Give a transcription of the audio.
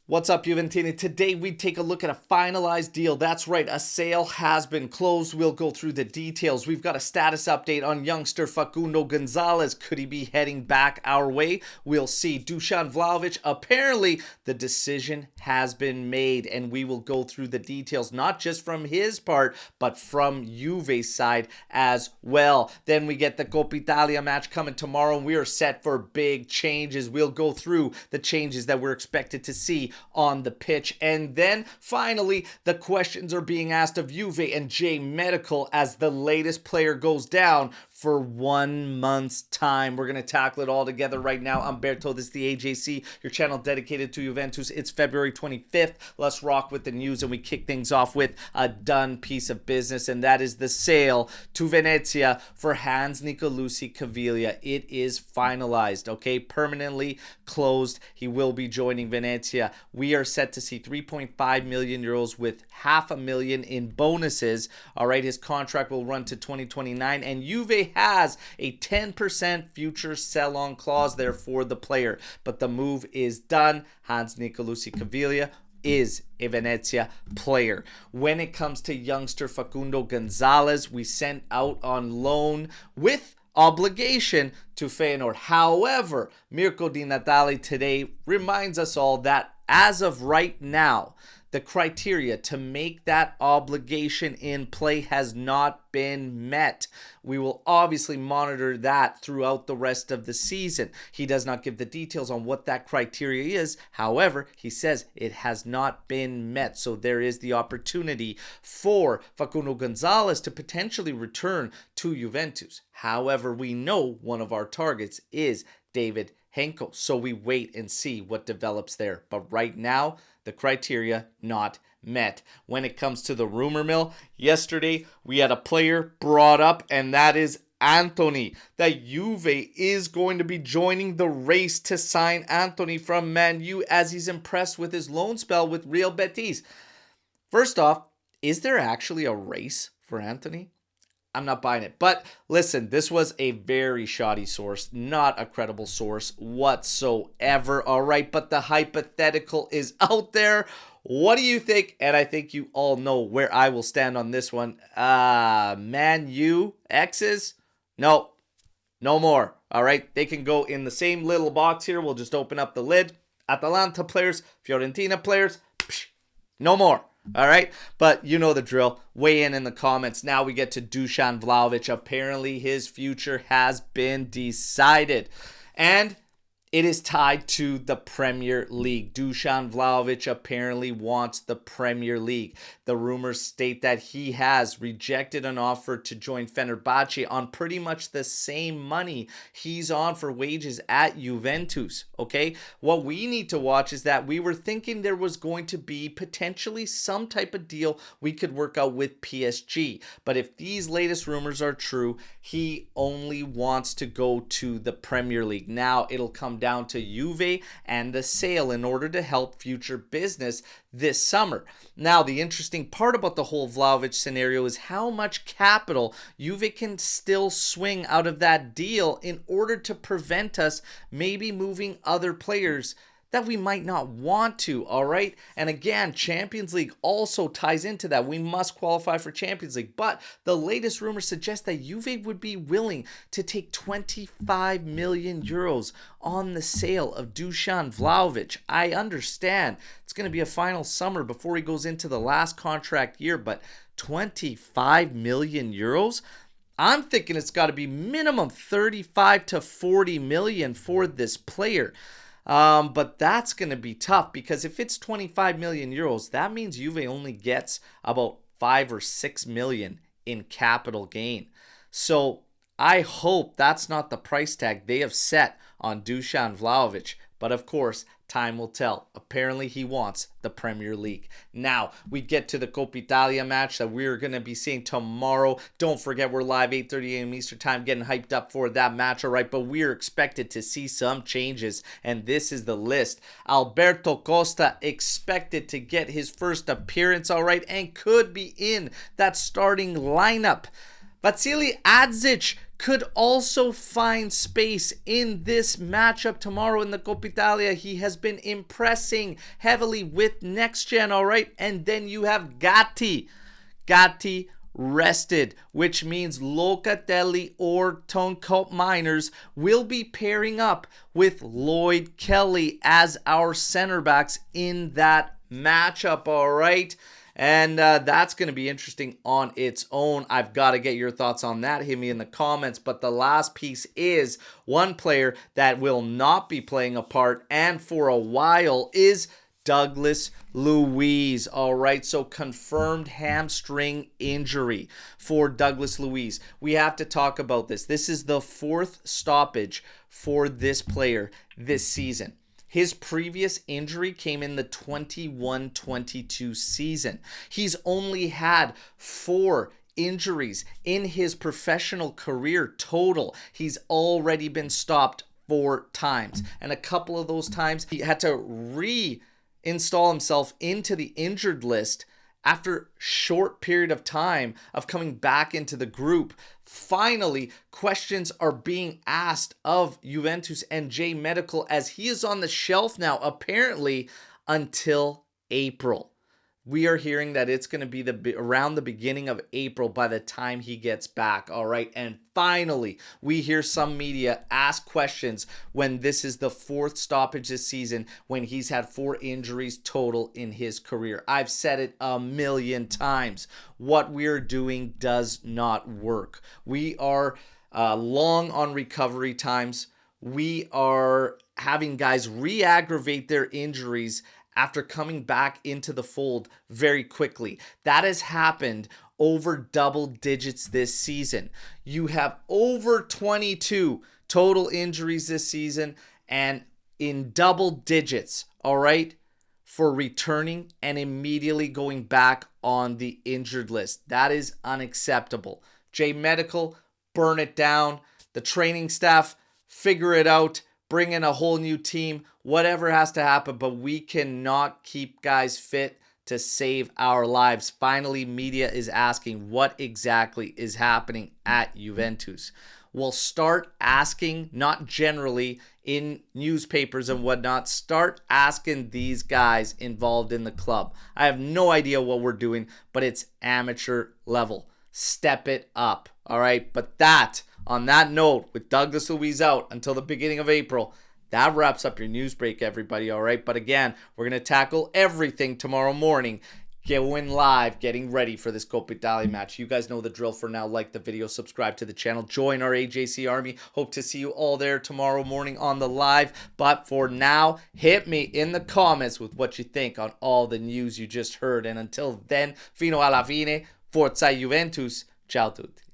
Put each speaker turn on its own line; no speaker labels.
What's up, Juventini? Today we take a look at a finalized deal. That's right, a sale has been closed. We'll go through the details. We've got a status update on youngster Facundo Gonzalez. Could he be heading back our way? We'll see. Dusan Vlahovic, apparently the decision has been made, and we will go through the details, not just from his part, but from Juve's side as well. Then we get the Coppa Italia match coming tomorrow, and we are set for big changes. We'll go through the changes that we're expected to see on the pitch. And then finally, the questions are being asked of Juve and J Medical as the latest player goes down for 1 month's time. We're going to tackle it all together right now. I'm Berto. This is the AJC, your channel dedicated to Juventus. It's February 25th. Let's rock with the news, and we kick things off with a done piece of business, and that is the sale to Venezia for Hans Nicolucci Caviglia. It is finalized, okay? Permanently closed. He will be joining Venezia. We are set to see 3.5 million euros with $500,000 in bonuses. All right, his contract will run to 2029, and Juve has a 10% future sell-on clause there for the player. But the move is done. Hans Nicolucci Caviglia is a Venezia player. When it comes to youngster Facundo Gonzalez, we sent out on loan with obligation to Feyenoord. However, Mirko Di Natale today reminds us all that as of right now, the criteria to make that obligation in play has not been met. We will obviously monitor that throughout the rest of the season. He does not give the details on what that criteria is. However, he says it has not been met. So there is the opportunity for Facundo Gonzalez to potentially return to Juventus. However, we know one of our targets is David Henko. So we wait and see what develops there. But right now, the criteria not met. When it comes to the rumor mill, yesterday we had a player brought up, and that is Anthony. That Juve is going to be joining the race to sign Anthony from Man U as he's impressed with his loan spell with Real Betis. First off, is there actually a race for Anthony? I'm not buying it. But listen, this was a very shoddy source, not a credible source whatsoever. All right, but the hypothetical is out there. What do you think? And I think you all know where I will stand on this one. Man U X's? No, no more. All right, they can go in the same little box here. We'll just open up the lid. Atalanta players, Fiorentina players, no more. All right, but you know the drill. Weigh in the comments. Now we get to Dusan Vlahovic. Apparently his future has been decided, and it is tied to the Premier League. Dusan Vlahovic apparently wants the Premier League. The rumors state that he has rejected an offer to join Fenerbahce on pretty much the same money he's on for wages at Juventus, okay? What we need to watch is that we were thinking there was going to be potentially some type of deal we could work out with PSG. But if these latest rumors are true, he only wants to go to the Premier League. Now it'll come down to Juve and the sale in order to help future business this summer. Now, the interesting part about the whole Vlahovic scenario is how much capital Juve can still swing out of that deal in order to prevent us maybe moving other players that we might not want to, all right? And again, Champions League also ties into that. We must qualify for Champions League. But the latest rumors suggest that Juve would be willing to take 25 million euros on the sale of Dusan Vlahovic. I understand it's going to be a final summer before he goes into the last contract year, but 25 million euros? I'm thinking it's got to be minimum 35 to 40 million for this player. But that's going to be tough because if it's 25 million euros, that means Juve only gets about 5 or 6 million in capital gain. So I hope that's not the price tag they have set on Dusan Vlahovic. But of course, time will tell. Apparently, he wants the Premier League. Now, we get to the Coppa Italia match that we're going to be seeing tomorrow. Don't forget, we're live 8:30 a.m. Eastern Time, getting hyped up for that match, all right? But we're expected to see some changes, and this is the list. Alberto Costa expected to get his first appearance, all right, and could be in that starting lineup. Vasilij Adzic could also find space in this matchup tomorrow in the Coppa Italia. He has been impressing heavily with next gen, all right? And then you have Gatti rested, which means Locatelli or Toncoat Miners will be pairing up with Lloyd Kelly as our center backs in that matchup, all right? And that's going to be interesting on its own. I've got to get your thoughts on that. Hit me in the comments. But the last piece is one player that will not be playing a part and for a while is Douglas Luiz. All right, so confirmed hamstring injury for Douglas Luiz. We have to talk about this. This is the fourth stoppage for this player this season. His previous injury came in the 21-22 season. He's only had 4 injuries in his professional career total. He's already been stopped 4 times. And a couple of those times he had to reinstall himself into the injured list after short period of time of coming back into the group. Finally, questions are being asked of Juventus and J Medical as he is on the shelf now, apparently until April. We are hearing that it's going to be around the beginning of April by the time he gets back, all right? And finally, we hear some media ask questions when this is the 4th stoppage this season, when he's had 4 injuries total in his career. I've said it a million times. What we're doing does not work. We are long on recovery times. We are having guys re-aggravate their injuries after coming back into the fold very quickly. That has happened over double digits this season. You have over 22 total injuries this season and in double digits, all right, for returning and immediately going back on the injured list. That is unacceptable. J Medical, burn it down. The training staff, figure it out. Bring in a whole new team, whatever has to happen, but we cannot keep guys fit to save our lives. Finally, media is asking what exactly is happening at Juventus. We'll start asking, not generally in newspapers and whatnot, start asking these guys involved in the club. I have no idea what we're doing, but it's amateur level. Step it up, all right? But on that note, with Douglas Luiz out until the beginning of April, that wraps up your news break, everybody, all right? But again, we're going to tackle everything tomorrow morning, going live, getting ready for this Coppa Italia match. You guys know the drill for now. Like the video, subscribe to the channel, join our AJC Army. Hope to see you all there tomorrow morning on the live. But for now, hit me in the comments with what you think on all the news you just heard. And until then, fino alla fine, forza Juventus. Ciao tutti.